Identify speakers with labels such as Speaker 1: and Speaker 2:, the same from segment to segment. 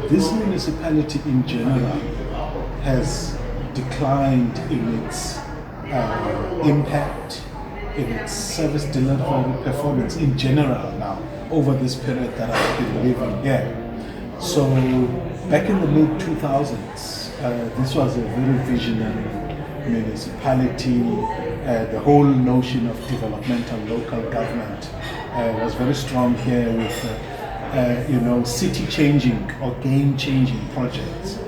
Speaker 1: This municipality in general has declined in its impact, in its service delivery performance in general now over this period that I've been living here. So back in the mid 2000s, this was a very visionary municipality. The whole notion of developmental local government was very strong here with city-changing or game-changing projects.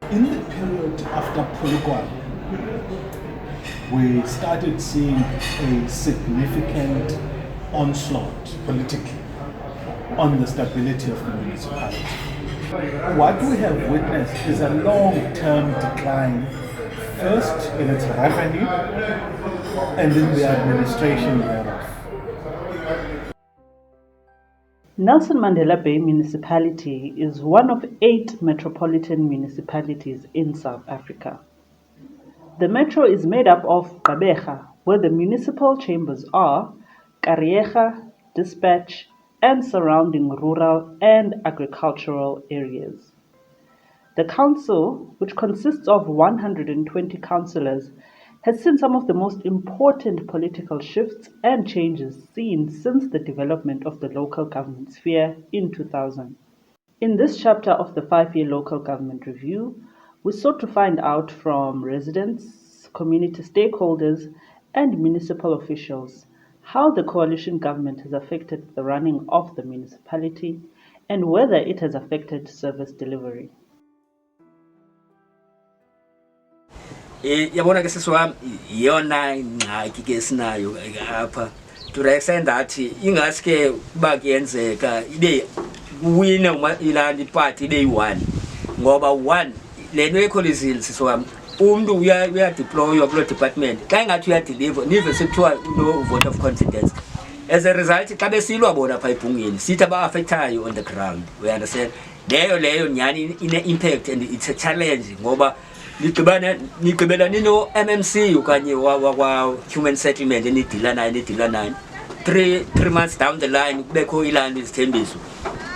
Speaker 1: In the period after Polokwane, we started seeing a significant onslaught politically on the stability of the municipality. What we have witnessed is a long-term decline, first in its revenue and in the administration thereof.
Speaker 2: Nelson Mandela Bay Municipality is one of 8 metropolitan municipalities in South Africa. The metro is made up of Gqeberha, where the municipal chambers are, Kariega, Dispatch, and surrounding rural and agricultural areas. The council, which consists of 120 councillors, has seen some of the most important political shifts and changes seen since the development of the local government sphere in 2000. In this chapter of the 5-year local government review, we sought to find out from residents, community stakeholders, and municipal officials how the coalition government has affected the running of the municipality and whether it has affected service delivery.
Speaker 3: Yabona ke sisiwami iyona ingxaki ke sinayo apha to the extent that ingasi ke kuba kuyenzeka ibe wina ilandi party ibe yi-1 ngoba 1 lento ekholizile sisiwami umuntu uya deploywa kulo department xa ingathi uyadeliver nive sekuthiwa no vote of confidence. As a result xa besilwa bona pha ebhungeni sithi aba-affectayo on the ground, we understand. Leyo nyhani ine-impact and it's a challenge ngoba nigqibela nino-MMC okanye wakwa-human settlement enidila nayo 3 months down the line kubekho ilandi izithembiso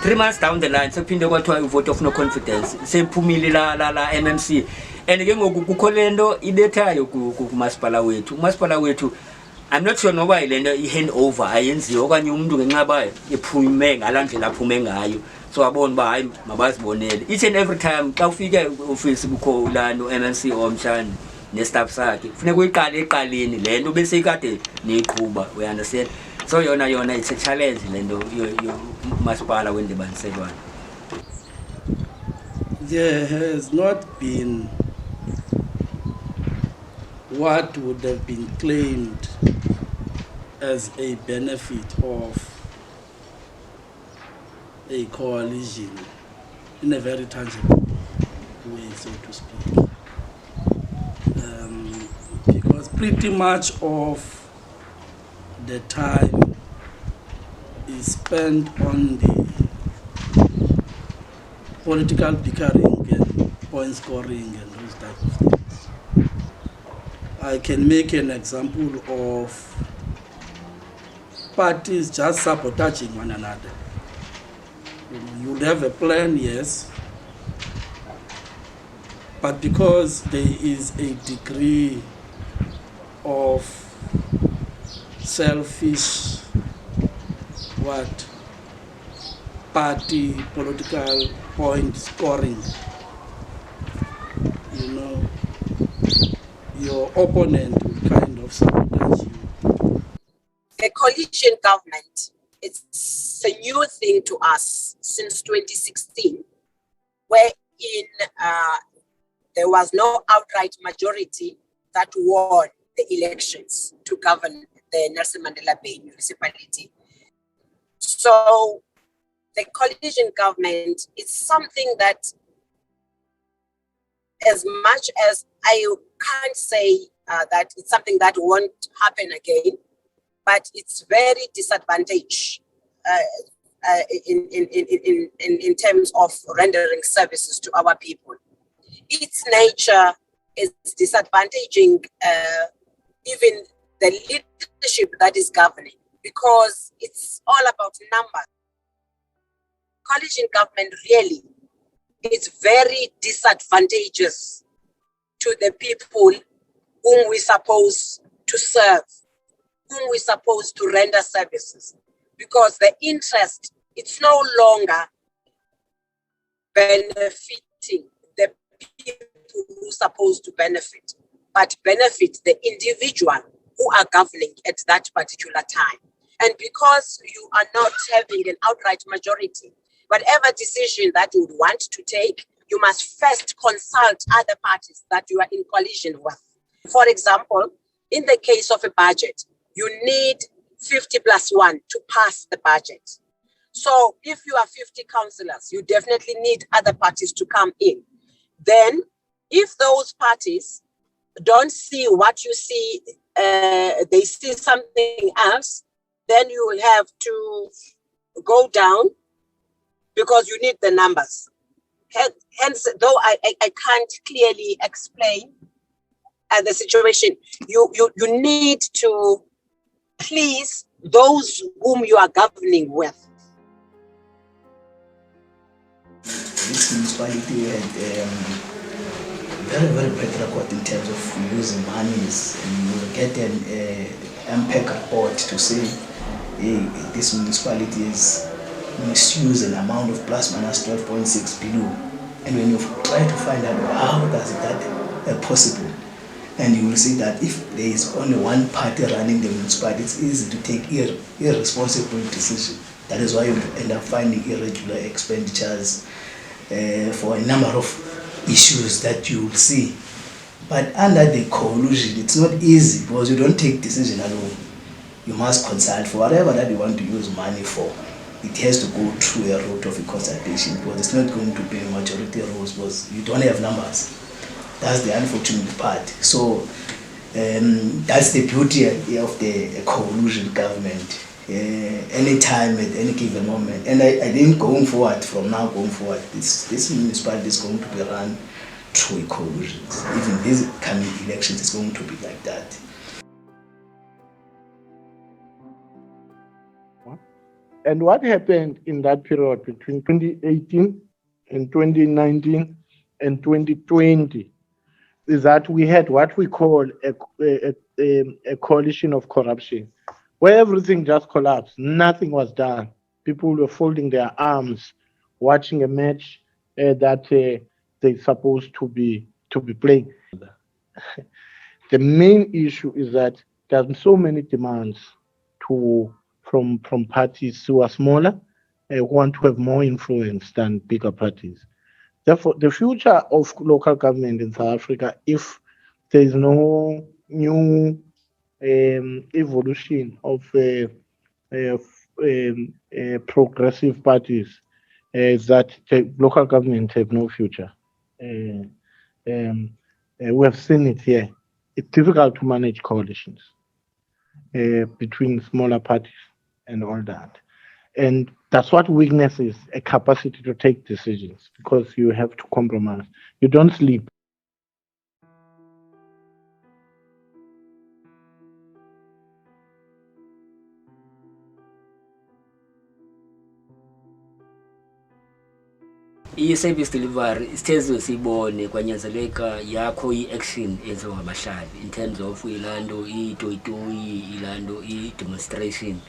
Speaker 3: 3 months down the line sekuphinde kwathiwa i-vote of no confidence sephumile la MMC. And ke ngoku kukho lento ibethayo kumasipala wethu. Umasipala wethu I'm not sure noba ilento i-handover ayenziwe okanye umuntu ngenxa ephume ngalaa ndlela aphume ngayo so abona uba hayi mabazibonele each and every time xa ufike ofisi kukho ulani u-MMC omtshani nestaff sakhe kufuneka uyiqale eqaleni le nto beseyikade niyiqhuba, we understand. So yona it's a challenge le nto yomasipala wendibaniselwane.
Speaker 4: There has not been what would have been claimed as a benefit of a coalition in a very tangible way, so to speak. Because pretty much of the time is spent on the political bickering and point scoring and those type of things. I can make an example of parties just sabotaging one another. You'll have a plan, yes, but because there is a degree of selfish party political point scoring, your opponent will kind of sabotage you.
Speaker 5: The coalition government, it's a new thing to us since 2016, wherein there was no outright majority that won the elections to govern the Nelson Mandela Bay municipality. So the coalition government is something that, as much as I can't say that it's something that won't happen again, but it's very disadvantaged in terms of rendering services to our people. Its nature is disadvantaging even the leadership that is governing, because it's all about numbers. coalition government really is very disadvantageous to the people whom we're supposed to serve, whom we're supposed to render services, because the interest, it's no longer benefiting the people who are supposed to benefit, but benefit the individual who are governing at that particular time. And because you are not having an outright majority, whatever decision that you would want to take, you must first consult other parties that you are in coalition with. For example, in the case of a budget, you need 50+1 to pass the budget. So if you are 50 councillors, you definitely need other parties to come in. Then if those parties don't see what you see, they see something else, then you will have to go down because you need the numbers. Hence, though I can't clearly explain the situation, you need to please those whom you are governing with.
Speaker 6: This municipality had very, very bad record in terms of using monies, and you will get an MPEC report to say this municipality is misuse an amount of plus minus 12.6 below. And when you try to find out how does that possible, and you will see that if there is only one party running the municipality, it's easy to take irresponsible decision. That is why you end up finding irregular expenditures for a number of issues that you will see. But under the coalition, it's not easy because you don't take decision alone. You must consult for whatever that you want to use money for. It has to go through a route of a consultation because it's not going to be a majority rules because you don't have numbers. That's the unfortunate part. So that's the beauty of the coalition government. Anytime at any given moment, and I think going forward, this municipality is going to be run through a coalition. Even these coming elections is going to be like that.
Speaker 7: And what happened in that period between 2018 and 2019 and 2020 is that we had what we call a coalition of corruption, where everything just collapsed. Nothing was done. People were folding their arms, watching a match that they're supposed to be playing. The main issue is that there's so many demands from parties who are smaller, who want to have more influence than bigger parties. Therefore, the future of local government in South Africa, if there is no new evolution of progressive parties, is that the local government have no future. We have seen it here. It's difficult to manage coalitions between smaller parties and all that. And that's what weakness is, a capacity to take decisions, because you have to compromise. You don't sleep.
Speaker 3: I-service delivery isithe siyibone kwanyanzeleka yakho i-action enziwa ngabahlali in terms of ilando itoyitoyi ilando i-demonstration.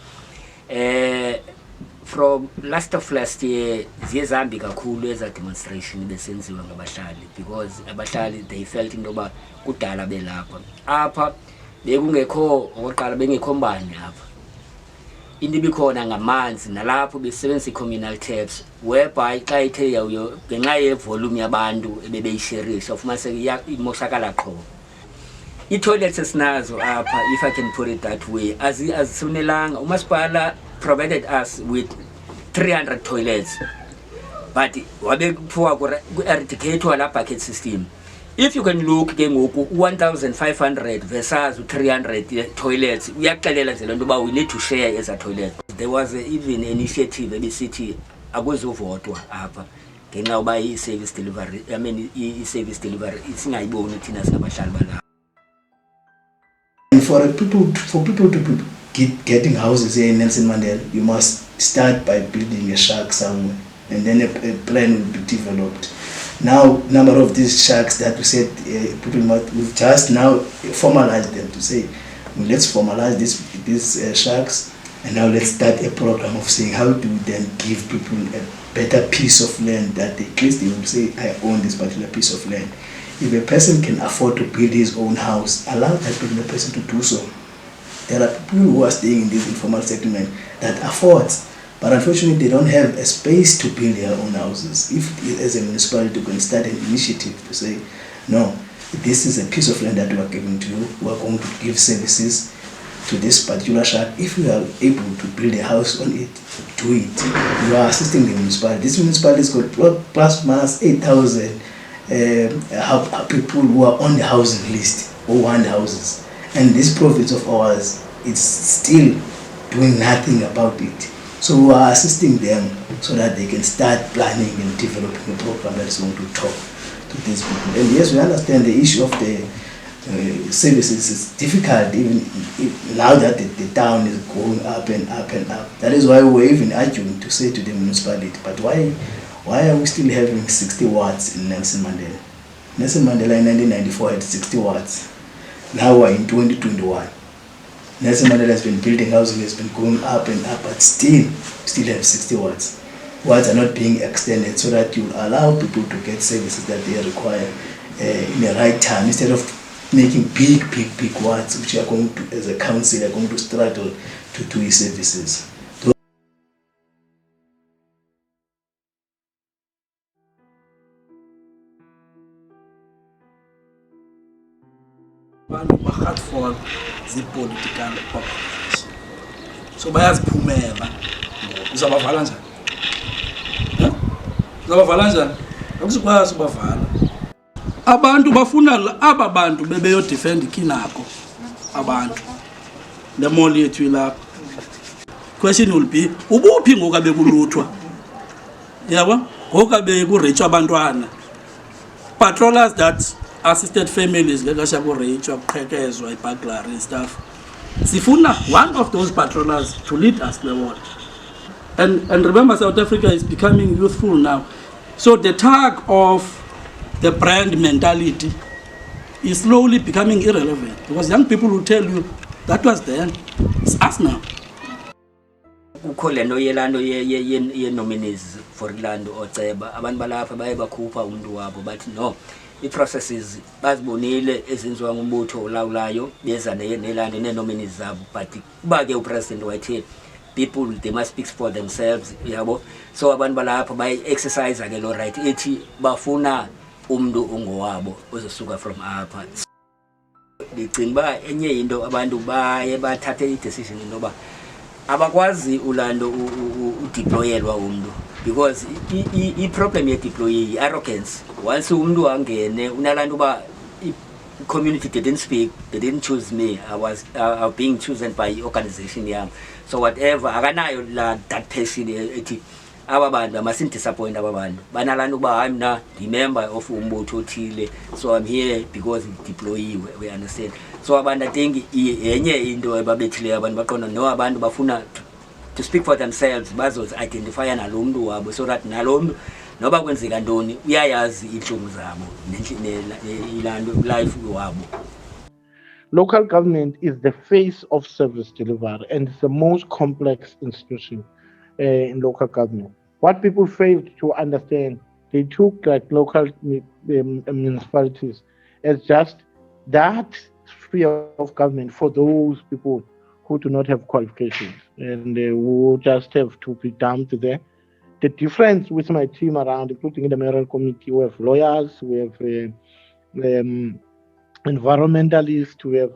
Speaker 3: From last year ziye zambi kakhulu eza demonstration besenziwa ngabahlali, because abahlali they felt into yoba kudala belapha apha bekungekho okokuqala bengekho mbane apha. Into ibikhona ngamanzi nalapho besebenzisa i-communal taps, whereby xa ithe yawuyo ngenxa yevolume yabantu ebebeyisherisha ufumaniseke imoshakala qho. I-toilets esinazo apha, if I can put it that way, azisonelanga. Umasipala provided us with 300 toilets, but wabe kuthiwa ku-eradicator la bucket system. If you can look ke ngoku 1,500 versus 300 toilets, uyaxelela nje lento ba we need to share eza toilets. There was even an initiative ebisithi akuzovotwa apha ngenxa uba i-service delivery, I mean i-service delivery singayiboni thina singabahlali balapha.
Speaker 6: And for people to be getting houses here in Nelson Mandela, you must start by building a shack somewhere. and then a plan will be developed. Now, number of these sharks that we said, we've just now formalized them to say, well, let's formalize these sharks, and now let's start a program of saying how do we then give people a better piece of land that at least they will say, I own this particular piece of land. If a person can afford to build his own house, allow that particular person to do so. There are people who are staying in this informal settlement that affords, but unfortunately they don't have a space to build their own houses. If as a municipality we can start an initiative to say, no, this is a piece of land that we are giving to you, we are going to give services to this particular shark. If you are able to build a house on it, do it. You are assisting the municipality. This municipality has got plus minus 8,000 people who are on the housing list, who want houses. And this profits of ours, it's still doing nothing about it. So we are assisting them so that they can start planning and developing a program that is going to talk to these people. And yes, we understand the issue of the services is difficult even now that the town is going up and up and up. That is why we're even arguing to say to the municipality, but why are we still having 60 wards in Nelson Mandela? Nelson Mandela in 1994 had 60 wards. Now we're in 2021. Nelson Mandela has been building housing, has been going up and up, but still have 60 wards. Wards are not being extended so that you allow people to get services that they require in the right time, instead of making big wards which are going to, as a council, are going to struggle to do these services.
Speaker 4: Abantu barhatfol zii-political organization, so bayaziphumela. Uzabavala njani? Uzabavala njani? Akuzukwazi ubavala. Abantu bafuna aba bantu bebeyodefenda ikinako abantu. Le mall yethu ilapha. Question will be, ubuphi ngoku abekuluthwa? Yabo? Ngoku abekureyitshwa abantwana. Patrollers that assisted families, ngekasha kureyitshwa, kuqhekezwa, i-burglary and stuff. Sifuna one of those patrollers to lead us the war. And remember, South Africa is becoming youthful now. So the tag of the brand mentality is slowly becoming irrelevant, because young people will tell you that was then, it's us now.
Speaker 3: Kukho le nto yelaa nto ye-nominees for laa nto oceba, abantu balapha baye bakhupha umntu wabo bathi no, ii-processes bazibonile ezenziwa ngumbutho olawulayo beza nelaa nto nee-nominees zabo, but kuba ke upresident wayethe people they must speak for themselves, yabo. So abantu balapha bayi-exercise ke loo right ethi bafuna umntu ongowabo ozosuka from apha. Ndicinga uba enye into abantu baye bathathe i-decision intoba abakwazi ulando udeployelwa umntu, because i-problem ye-deployee yi-arrogance. Once umntu angene unalanto uba community didn't speak, they didn't choose me, I was being chosen by organization yam, so whatever akanayo that person ethi aba bantu masindisappoint aba bantu banalanto uba hayi mna ndi-member of umbutho othile, so I'm here because deployiwe, we understand. So abantu I think yenye into ebabethileyo abantu baqonda no, abantu bafuna to speak for themselves, bazozi-identifya nalo mntu wabo, so that nalo mntu noba kwenzeka ntoni uyayazi iintlungu zabo life wabo.
Speaker 7: Local government is the face of service delivery, and it's the most complex institution in local government. What people failed to understand, they took like local municipalities as just that sphere of government for those people who do not have qualifications and who just have to be dumped there. The difference with my team around, including in the mayoral committee, we have lawyers, we have environmentalists, we have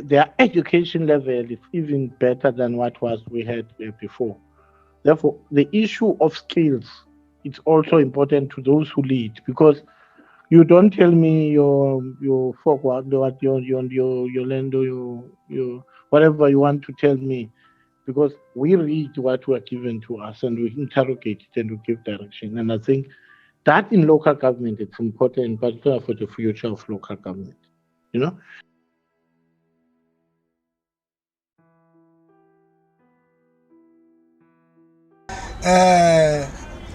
Speaker 7: their education level is even better than what we had before. Therefore, the issue of skills, it's also important to those who lead, because you don't tell me your folk, what your land, or your whatever you want to tell me, because we read what were given to us and we interrogate it and we give direction. And I think that in local government, it's important, particularly for the future of local government, you know.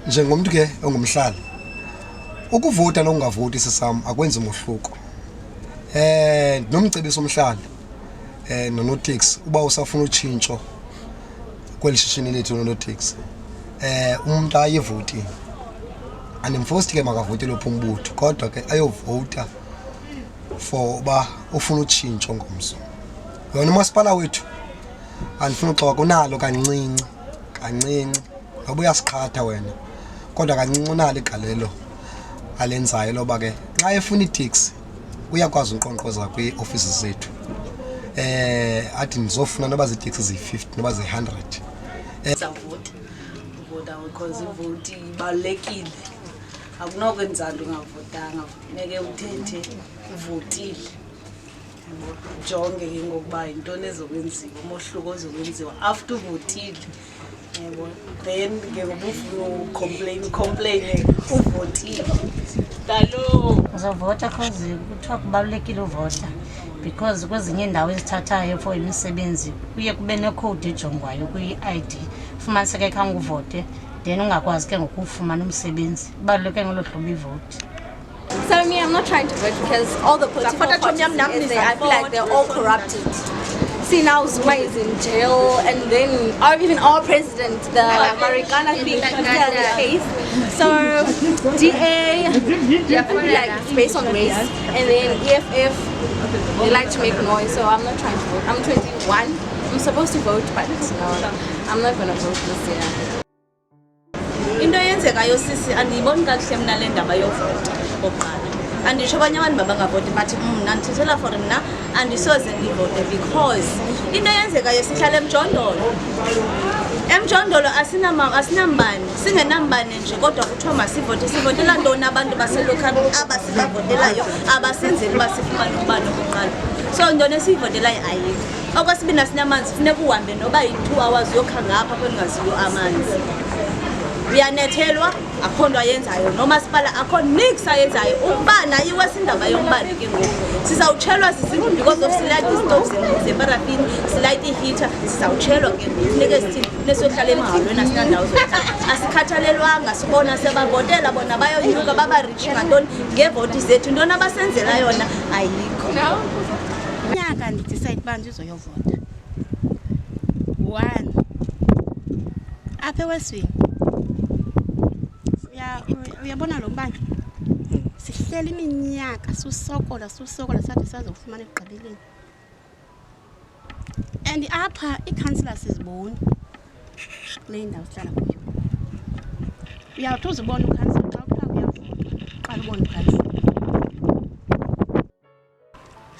Speaker 8: Njengomntu ke ongumhlali ukuvota nokungavoti sesam akwenzi umhluko. Nomcebisa umhlali nonotaxi uba usafuna utshintsho kweli shishini lethu nonotaxi umuntu ayevoti andimforce ke makavote lo phumbutho kodwa ke ayovota for uba ufuna utshintsho ngomso. Yona umasipala wethu andifuna uxoka kunalo kancinci ngoba uyasiqhatha wena kodwa kancinci unalo igalelo alenzayo loba ke xa efuna itaxi uyakwazi unkqonkqoza kwi-office zethu athi ndizofuna noba ziitaxi ziyi-50 noba ziyi-100
Speaker 9: uvota because ivoti ibalulekile akunokwenza nto ungavotanga funeke uthethe uvotile ujonge ke ngokuba yintoni ezokwenziwa umohluko ozokwenziwa after uvotile then ke ngoba ufuna ucomplain uvotile talo
Speaker 10: uzovota cause kuthiwa kubalulekile uvota because kwezinye indawo ezithathayo for imisebenzi kuye kube necode ejongwayo kwi-ID ufumaniseke khange uvote then ungakwazi ke ngokufumana umsebenzi kubaluleke ngolo hlobo ivoti.
Speaker 11: So me, I'm not trying to vote because all the political parties in there, I feel like they're all corrupted. See, now Zuma is in jail, and then even our president, the Marikana thing, is still the case. So DA, I feel like it's based on race, and then EFF, they like to make noise. So I'm not trying to vote. I'm 21. I'm supposed to vote, but no, I'm not gonna vote this year.
Speaker 12: Into yenzekayo sisi andiyiboni kakuhle mna le ndaba yovota oqala andisho abanye abantu babangavoti but mna ndithethela for mna andisoze ndivote because into yenzekayo sihlala emjondolo asinambane singenambane nje kodwa kuthiwa masivote sivotela ntoni abantu baselokal abasibavotelayo abasenzeli basifumane ubani okoqala so ntoni esiyivotelayo ayikho okwesibini asinamanzi funeka uhambe noba yi-2 hours uyokha ngapha kwelingaziyo amanzi uyanethelwa akho nto ayenzayo nomasipala akho nix ayenzayo umbane ayiwesi indaba yombane ke ngoku sizawutshelwa sisithi because of silight stoves zeparafini silight heater sizawutshelwa ke ngoku funeke sithini nesohlala emhalweni asinandawo zokuhlala asikhathalelwanga sibona sebavotela bona bayonyuka babarich ngantoni ngevoti zethu ntoni abasenzela yona ayikho
Speaker 10: nyaka ndidicide uba ndizoyovota 1 apha eweswini uyabona lo mbane sihleli iminyaka susokola sathi sazofumana ekugqibeleni and apha ii-councillors siziboni kule ndawo sihlala kuyo uyawuthi uzibona ukhansila xa kuthiwa kuyavota qala ubona ukhansila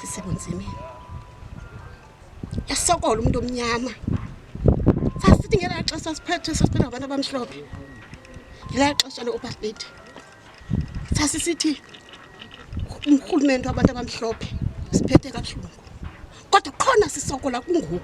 Speaker 10: sisebunzimeni yasokola umuntu omnyama sasithi ngelaa xesha sasiphethe ngabantu abamhlophe ngelaa xesha le-apartheid sasisithi urhulumente wabantu abamhlophe siphethe kabuhlungu kodwa khona sisokola kungoku